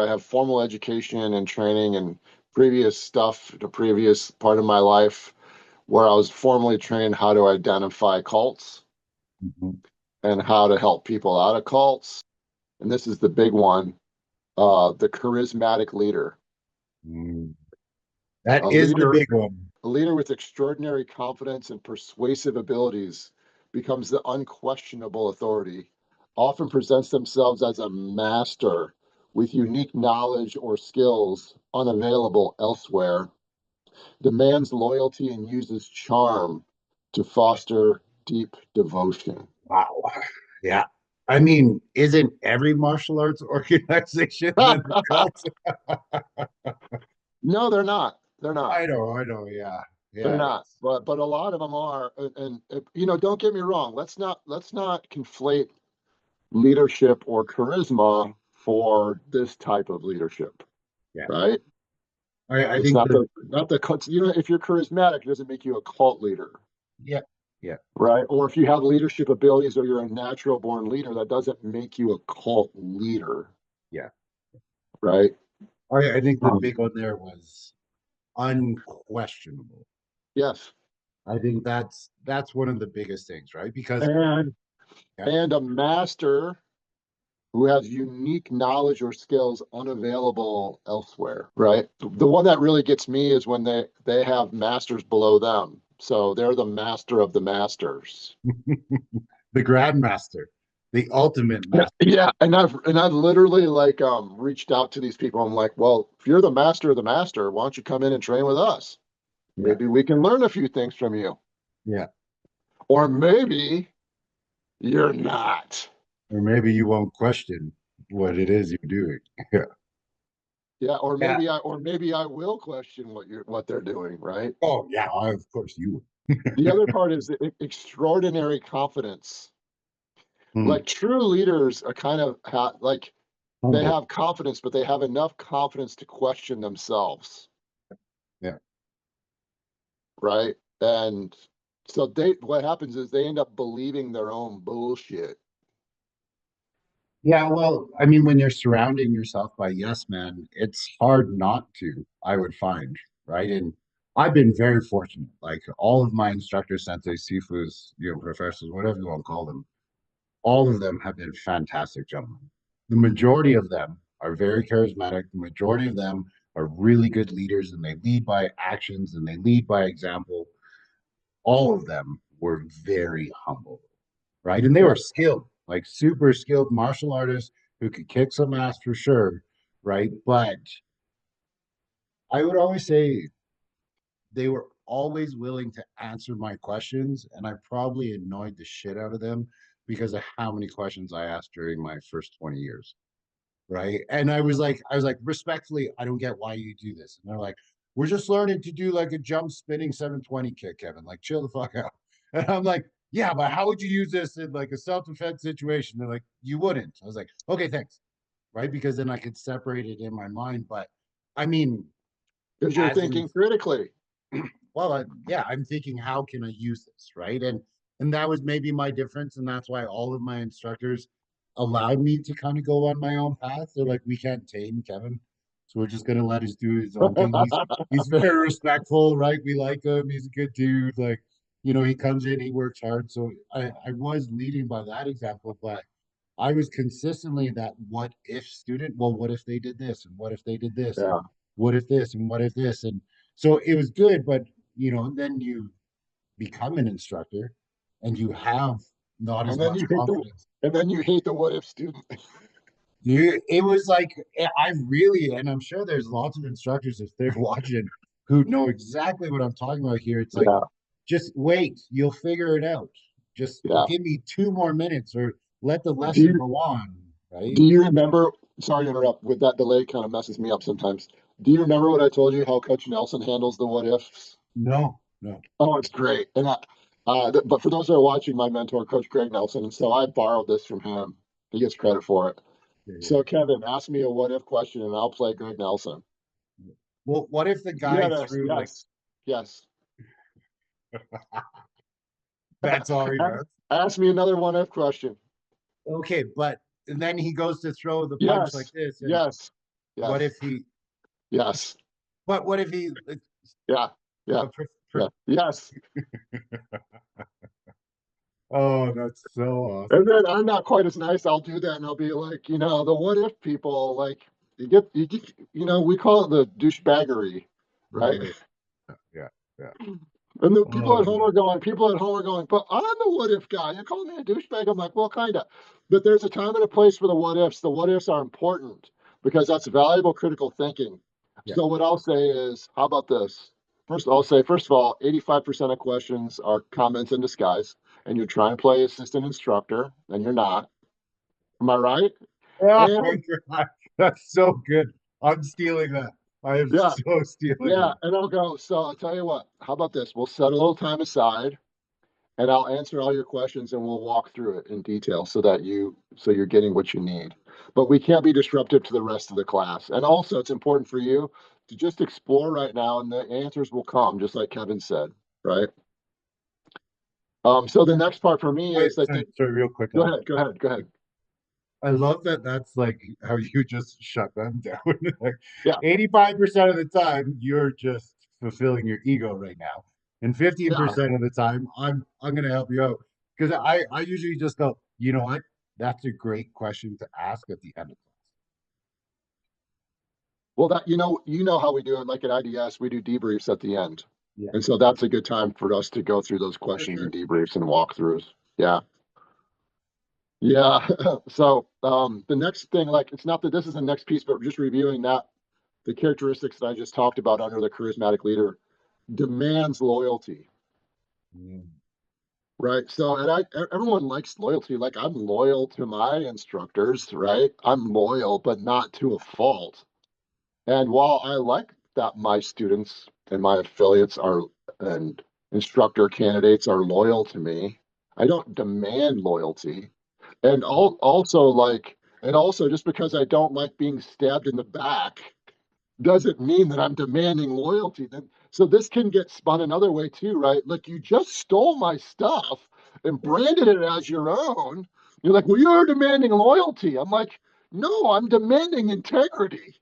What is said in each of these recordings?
I have formal education and training and previous stuff, the previous part of my life where I was formally trained how to identify cults Mhm. and how to help people out of cults. And this is the big one, the charismatic leader. Mm. That A is the leader, big one. a leader with extraordinary confidence and persuasive abilities becomes the unquestionable authority, often presents themselves as a master with unique knowledge or skills unavailable elsewhere, demands loyalty and uses charm to foster deep devotion. Wow. Yeah. I mean, isn't every martial arts organization then a cult? No, they're not. They're not. I know. Yeah. They're Yeah. not. But a lot of them are. And don't get me wrong. Let's not conflate leadership or charisma for this type of leadership, Yeah. right? I It's think not that, the cult. If you're charismatic, it doesn't make you a cult leader, yeah. Yeah. right? Or if you have leadership abilities or you're a natural born leader, that doesn't make you a cult leader, Yeah. right? I think the Um, big one there was unquestionable. yes. I think that's one of the biggest things, right? Because And yeah, and a master who has unique knowledge or skills unavailable elsewhere, right? The one that really gets me is when they have masters below them. So they're the master of the masters. the grandmaster, the ultimate Yeah, master. yeah, and I've literally like reached out to these people. I'm like, well, if you're the master of the master, why don't you come in and train with us? Yeah. Maybe we can learn a few things from you. Yeah. Or maybe you're not. Or maybe you won't question what it is you're doing. Yeah. Yeah, Yeah. or maybe I will question what they're doing, right? Oh, yeah. Of course you The other part is the extraordinary confidence. would. Like true leaders are kind of like they Humble. have confidence, but they have enough confidence to question themselves, Yeah. right? And so what happens is they end up believing their own bullshit. Yeah. Well, I mean, when you're surrounding yourself by yes men, it's hard not to, I would find, right? And I've been very fortunate. Like all of my instructors, sensei, sifus, professors, whatever you want to call them, all of them have been fantastic gentlemen. The majority of them are very charismatic. The majority of them are really good leaders and they lead by actions and they lead by example. All of them were very humble, right? And they Yeah. were skilled, like super skilled martial artists who could kick some ass for sure, right? But I would always say they were always willing to answer my questions, and I probably annoyed the shit out of them because of how many questions I asked during my first 20 years. Right. And I was like, respectfully, I don't get why you do this. And they're like, we're just learning to do like a jump spinning 720 kick, Kevin. Like, chill the fuck out. And I'm like, yeah, but how would you use this in like a self-defense situation? They're like, you wouldn't. I was like, okay, thanks. Right. Because then I could separate it in my mind. But I mean, Because you're as in thinking critically. well, yeah, I'm thinking, how can I use this, right? And that was maybe my difference, and that's why all of my instructors allowed me to kind of go on my own path. They're like, we can't tame Kevin, so we're just gonna let us do his own thing. He's very respectful, right? We like him. He's a good dude. Like, he comes in, he works hard. So I was leading by that example, but I was consistently that what if student. Well, what if they did this, and what if they did this, and Yeah. what if this, and what if this, and so it was good, but then you become an instructor and you have not And as then much you hate the confidence. and then you hate the what if student. It was like, I really, and I'm sure there's lots of instructors if they're watching who know exactly what I'm talking about here. It's like, Yeah. just wait, you'll figure it out. Just Yeah. give me 2 more minutes or let the Do lesson you go on, right? do you remember? Sorry to interrupt. With that delay, kind of messes me up sometimes. Do you remember what I told you? How Coach Nelson handles the what ifs? No, no. Oh, it's great. But for those that are watching, my mentor, Coach Greg Nelson, and so I borrowed this from him. He gets credit for it. Yeah, So, yeah. Kevin, ask me a what if question, and I'll play Greg Nelson. Well, what if the You guy gotta, threw like, yes, yes. that's all he Ask does? ask me another what if question. Okay, but and then he goes to throw the punch like Yes, this, and yes. What Yes. if he? Yes. But what if he? Yeah. Yeah. A per, per, Yeah. Yes. oh, that's so And awesome. then I'm not quite as nice. I'll do that and I'll be like, the what if people like you get, we call it the douchebaggery, right? Yeah, yeah, yeah. And the people Oh at home are man. going, people at home are going, but I'm the what if guy. You call me a douchebag. I'm like, well, kind of. But there's a time and a place for the what ifs. The what ifs are important because that's valuable critical thinking. Yeah. So what I'll say is, how about this? First of all, 85% of questions are comments in disguise, and you're trying to play assistant instructor, and you're not. Am I right? Oh my And God. That's so good. I'm stealing that. I am yeah, so stealing yeah. that. And I'll go, so I'll tell you what, how about this? We'll set a little time aside and I'll answer all your questions and we'll walk through it in detail so you're getting what you need. But we can't be disruptive to the rest of the class. And also it's important for you to just explore right now and the answers will come, just like Kevin said, right? So the next part for me is like Sorry, real quick go on that. ahead, go ahead, go ahead. I love that that's like how you just shut them down. Like Yeah, 85% of the time, you're just fulfilling your ego right now. And yeah. 15% of the time, I'm gonna help you out. Because I usually just go, you know what? That's a great question to ask at the end of Well, that you know how we do it. Like at IDS, we do debriefs at the end, class. Yeah, and so that's a good time for us to go through those for questions and sure. debriefs and walkthroughs. Yeah. Yeah. So the next thing, like it's not that this is the next piece, but just reviewing that the characteristics that I just talked about under the charismatic leader demands loyalty, Mm. right? So and everyone likes loyalty. Like I'm loyal to my instructors, right? I'm loyal, but not to a fault. And while I like that my students and my affiliates are and instructor candidates are loyal to me, I don't demand loyalty. And also just because I don't like being stabbed in the back doesn't mean that I'm demanding loyalty. Then so this can get spun another way too, right? Like you just stole my stuff and branded it as your own. You're like, well, you're demanding loyalty. I'm like, no, I'm demanding integrity.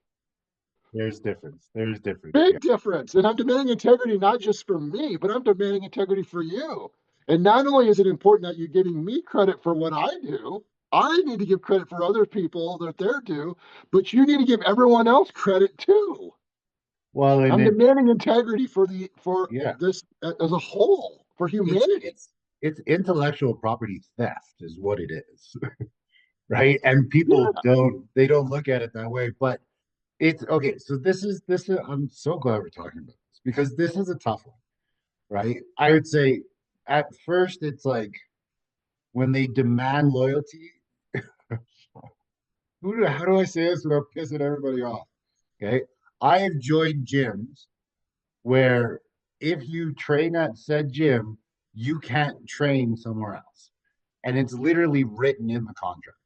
There's difference. There's difference. Yeah. Big difference. And I'm demanding integrity not just for me, but I'm demanding integrity for you. And not only is it important that you're giving me credit for what I do, I need to give credit for other people that they're due, but you need to give everyone else credit too. Well, and I'm it, demanding integrity for yeah, this as a whole, for it's humanity. it's it's intellectual property theft is what it is, right? And people Yeah. don't look at it that way, but it's okay. So this is I'm so glad we're talking about this because this is a tough one, right? I would say at first it's like when they demand loyalty, how do I say this without pissing everybody off? Okay. I have joined gyms where if you train at said gym, you can't train somewhere else. And it's literally written in the contract.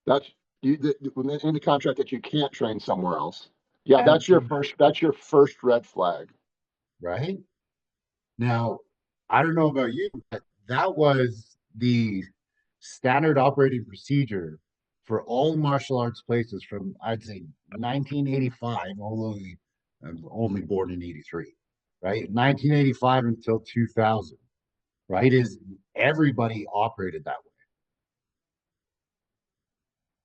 That's in the contract that you can't train somewhere else. Yeah, And that's your first red flag. right now, I don't know about you, but that was the standard operating procedure for all martial arts places from I'd say 1985, although I'm only born in 83, right? 1985 until 2000, right? Is everybody operated that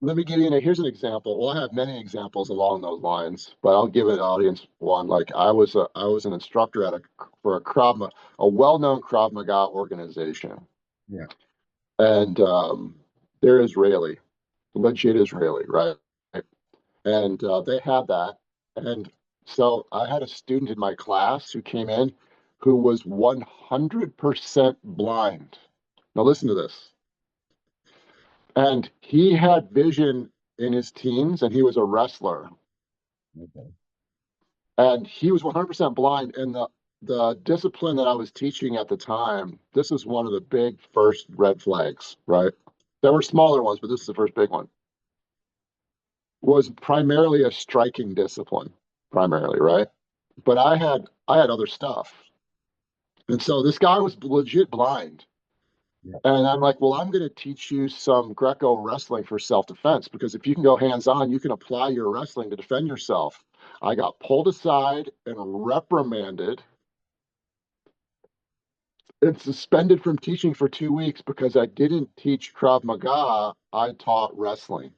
Let me give you here's an example. Well, I have many examples along those lines, but I'll give an audience one. Like I was an instructor for a well-known Krav Maga organization, way? Yeah. and they're Israeli, legit Israeli, right? And they had that, and so I had a student in my class who came in who was 100% blind. Now listen to this. And he had vision in his teens, and he was a wrestler. Okay. And he was 100% blind. And the discipline that I was teaching at the time, this is one of the big first red flags, right? There were smaller ones, but this is the first big one. Was primarily a striking discipline, primarily, right? But I had other stuff. And so this guy was legit blind. And I'm like, well, I'm going to teach you some Greco wrestling for self-defense because if you can go hands-on, you can apply your wrestling to defend yourself. I got pulled aside and reprimanded and suspended from teaching for 2 weeks because I didn't teach Krav Maga. I taught wrestling.